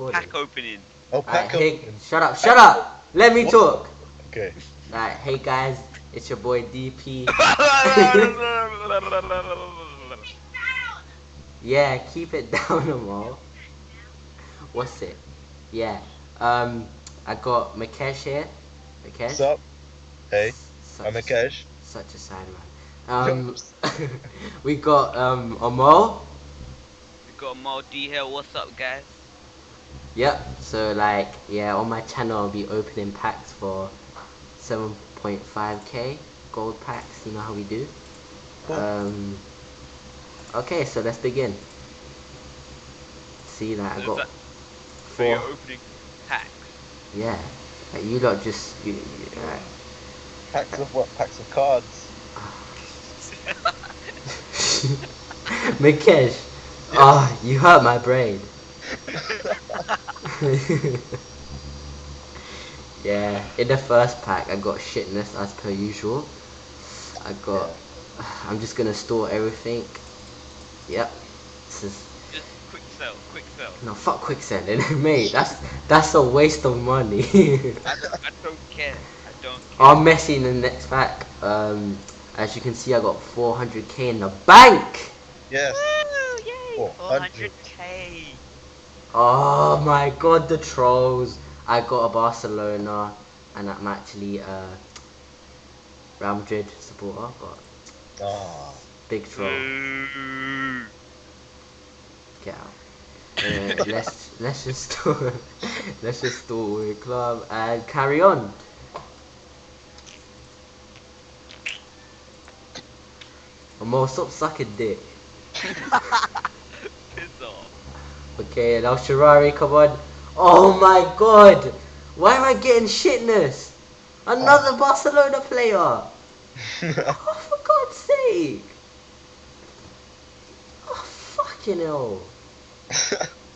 recording. Pack opening. Oh, pack Hey, opening. shut up! Let me What? talk. Okay. Alright, hey guys, it's your boy DP. Yeah, keep it down, Amal. What's it? Yeah. I got Mikege here. Mikege. What's up? Hey, I'm Mikege. Such a sad man. We got Amal. We got Amal D here. What's up, guys? Yep. So like, yeah, on my channel I'll be opening packs for 7.5k gold packs. You know how we do. Cool. Okay, so let's begin. See that I got So you're 4. opening packs. Yeah. Like, you lot just Packs of what? Packs of cards. Mikege. Oh, you hurt my brain. Yeah, in the first pack I got shitness as per usual. I got I'm just gonna store everything. Yep. This is Just quick sell. no fuck quicksand, mate. That's a waste of money. I don't care. I'm Messi in the next pack. As you can see, I got 400k in the bank. Yes. Woo! Yay! 400. 400k. Oh my god, the trolls. I got a Barcelona, and I'm actually a Real Madrid supporter, but Ah. big troll. Get out. Let's just store with club and carry on. Amor, stop sucking dick. Piss off. Okay, now Ferrari, come on. Oh my god! Why am I getting shitness? Another Barcelona player! Oh, for God's sake! Oh, fucking hell.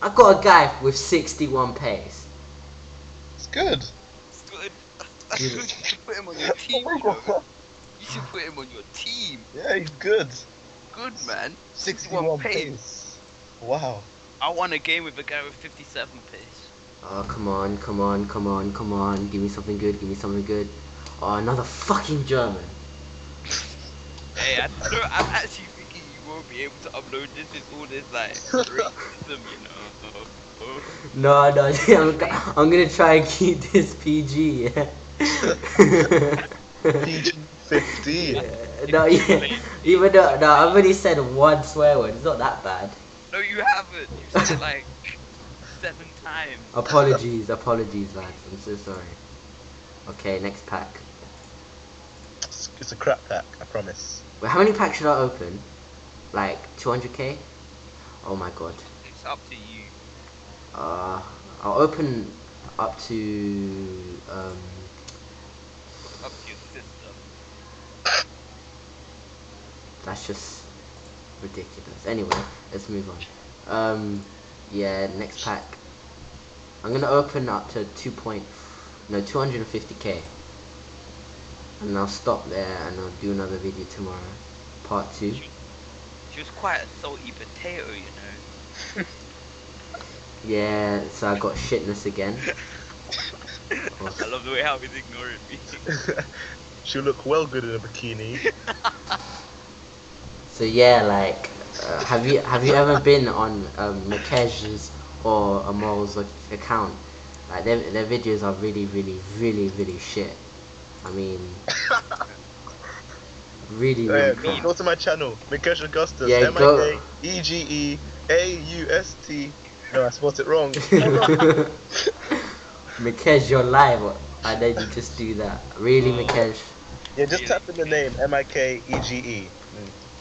I got a guy with 61 pace. It's good. It's good. You should put him on your team. Oh my God. You should put him on your team. Yeah, he's good. Good, man. 61 pace. Wow. I won a game with a guy with 57 pace. Oh, come on. Give me something good. Oh, another fucking German. Hey, I'm actually thinking you won't be able to upload this with all this like racism, you know. No, I'm gonna try and keep this PG, yeah. PG 15. No, yeah. Even though, no, I've already said one swear word, it's not that bad. No, you haven't. You said it like 7 times. Apologies, lads, I'm so sorry. Okay, next pack. It's a crap pack, I promise. Wait, how many packs should I open? Like 200k? Oh my god. It's up to you. I'll open up to Up to your sister. that's just ridiculous. Anyway, let's move on. Yeah, next pack. I'm gonna open up to 250k. And I'll stop there and I'll do another video tomorrow. Part 2. She was quite a salty potato, you know. Yeah, so I got shitness again. I love the way how he's ignoring me. She'll look well good in a bikini. So yeah, like, have you ever been on Mikege's or Amal's account? Like their videos are really shit. I mean, really Go to my channel, Mikege Augustus. Yeah, go. Mikege August. No, I spelled it wrong. Mikege, you're live, and then you just do that. Really, Mikege? Yeah, just type in the name Mikege.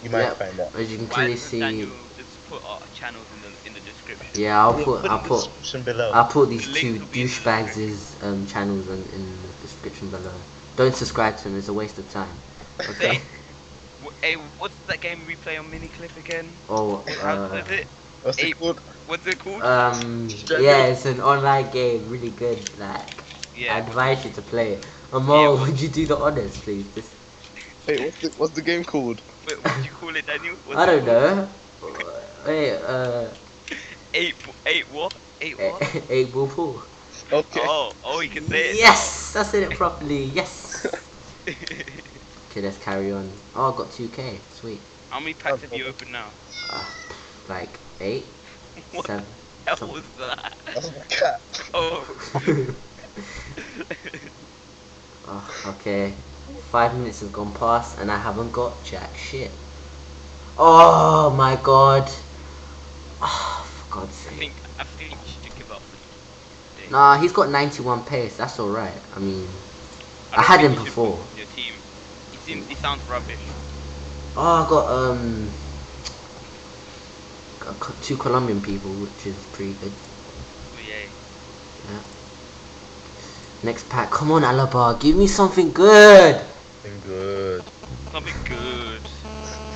You might find out. As you can Why clearly doesn't see. Daniel just put our channels in the description? Yeah, I'll put description below. I'll put these The two link will be in the douchebags' channels in the description below. Don't subscribe to them; it's a waste of time. Okay. Hey, what's that game we play on Miniclip again? Oh, How is it? What's it called? What's it called? yeah, it's an online game, really good. Like, Yeah. I advise you to play it. Amal, Yeah, would you do the honors, please? Hey, what's the game called? Wait, what did you call it, Daniel? I don't know. Wait, 8 what? Eight what? 8 ball pool. Okay. Oh, you can say it. Yes, I said it properly. Yes. Okay, let's carry on. Oh, I got 2K. Sweet. How many packs have you opened now? Like 8, What 7. the hell was that? That's my cat. Oh. Oh, okay. 5 minutes have gone past and I haven't got jack shit. Oh my god. Oh, for God's sake. I think you should give up. Nah, he's got 91 pace. That's alright. I mean, I don't had think him you should before. put Your team. He sounds rubbish. Oh, I got 2 Colombian people, which is pretty good. Oh yeah. Yeah. Next pack. Come on, Alaba. Give me something good. Something good. Something good.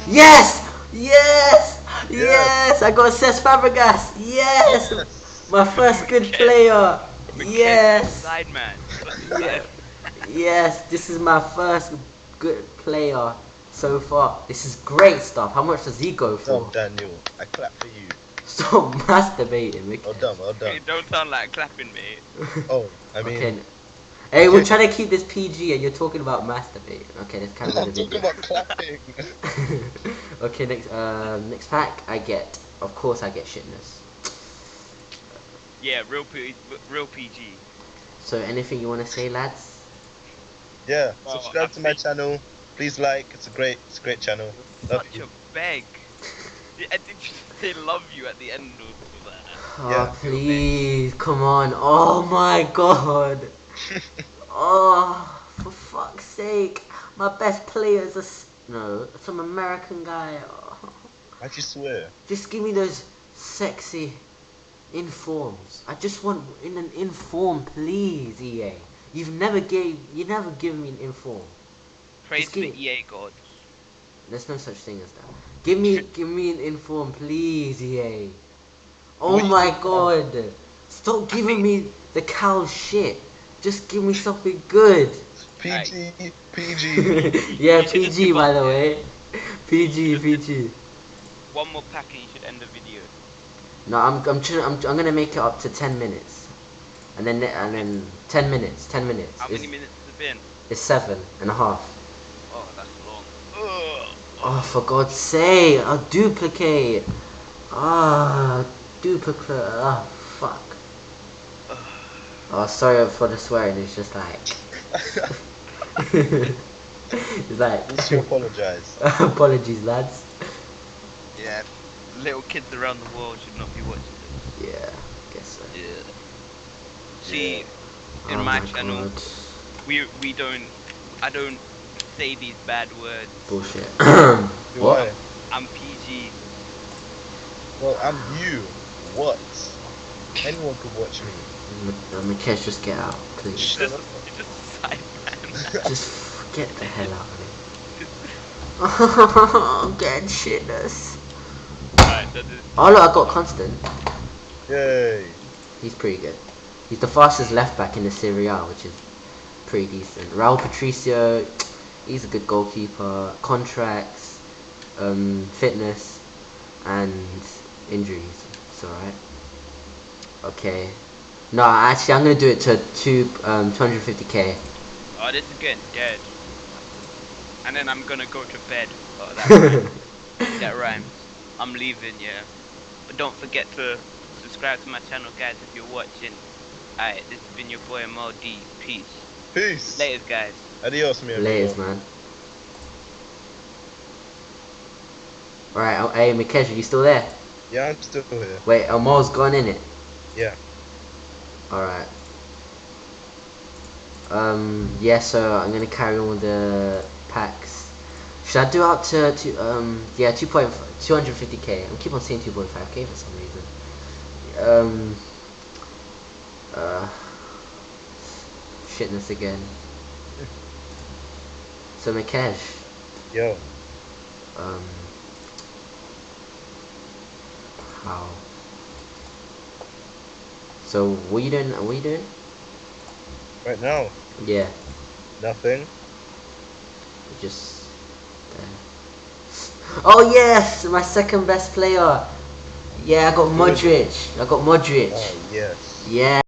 Yes! Yes! Yes! I got Cesc Fabregas. Yes! My first good player. Yes! Side man. Yeah. Yes, this is my first good player so far. This is great stuff. How much does he go for? Well done, Daniel. I clap for you. Stop masturbating, Mick. Well done, well Hey, done. don't sound like clapping, mate. Oh, I mean, Okay. Hey, we're trying to keep this PG and you're talking about masturbating. Okay, let's carry on I'm the talking video. about clapping. Okay, next pack I get, of course I get shitness. Yeah, real PG. So anything you want to say, lads? Yeah, Well, subscribe I to my think- channel. Please like. It's a great channel. Love Such you. a beg. I did just say love you at the end of that. Oh, Yeah. please, come on. Oh my god. Oh, for fuck's sake. My best player is some American guy. Oh, Why'd you swear? just give me those sexy informs. I just want in an inform, please, EA. You never given me an inform. Praise Just to give the me- EA god. There's no such thing as that. Give me an inform, please, EA. Oh What do you my think? god. Stop giving me the cow shit. Just give me something good. PG, PG. Yeah, You should just PG give by up, the yeah. way. PG, PG. One more pack and you should end the video. No, I'm gonna make it up to 10 minutes. And then 10 minutes. How many It's, minutes has it been? it's 7.5. Oh, that's long. Ugh. Oh, for God's sake, I'll duplicate. Duplicate. Oh, fuck. Oh, sorry for the swearing. It's just like, it's like. Just to apologize. Apologies, lads. Yeah, little kids around the world should not be watching this. Yeah, I guess so. Yeah. See, in Oh my channel, God. we don't. I don't say these bad words. Bullshit. Do What? I? I'm PG. Well, I'm you. What? Anyone could watch me. Mikesh, just get out, please. Shut up. You're just a side man. Just get the hell out of it. I'm getting shitness. Alright, that is. Oh look, I got Constant. Yay. He's pretty good. He's the fastest left back in the Serie A, which is pretty decent. Raul Patricio, he's a good goalkeeper. Contracts, fitness, and injuries. It's alright. Okay. No, actually, I'm gonna do it to 250k. Oh, this is getting dead. And then I'm gonna go to bed. Oh, that rhymes. That rhymes. I'm leaving, yeah. But don't forget to subscribe to my channel, guys, if you're watching. Alright, this has been your boy Amal D. Peace. Peace. Later, guys. Adios, mi amigo. Layers, man. Alright, hey, Mikege, you still there? Yeah, I'm still here. Wait, Amal's gone in it. Yeah. Alright. Yeah, so I'm gonna carry on with the packs. Should I do up to 250k? I keep on saying 2.5k for some reason. Shitness again. So Mikege, Yo. how? So what you doing? What you doing? Right now, Yeah, nothing. just. Oh yes, my second best player. Yeah, I got Modric. I got Modric. Oh yes. Yeah.